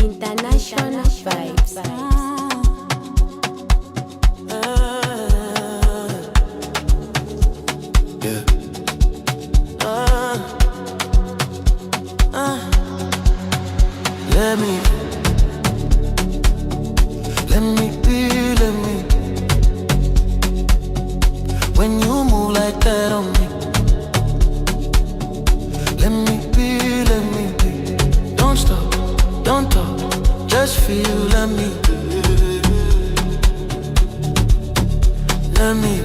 International vibes. Yeah. Let me be. When you move like that on me, let me be. Don't stop, don't talk, just feel. Let me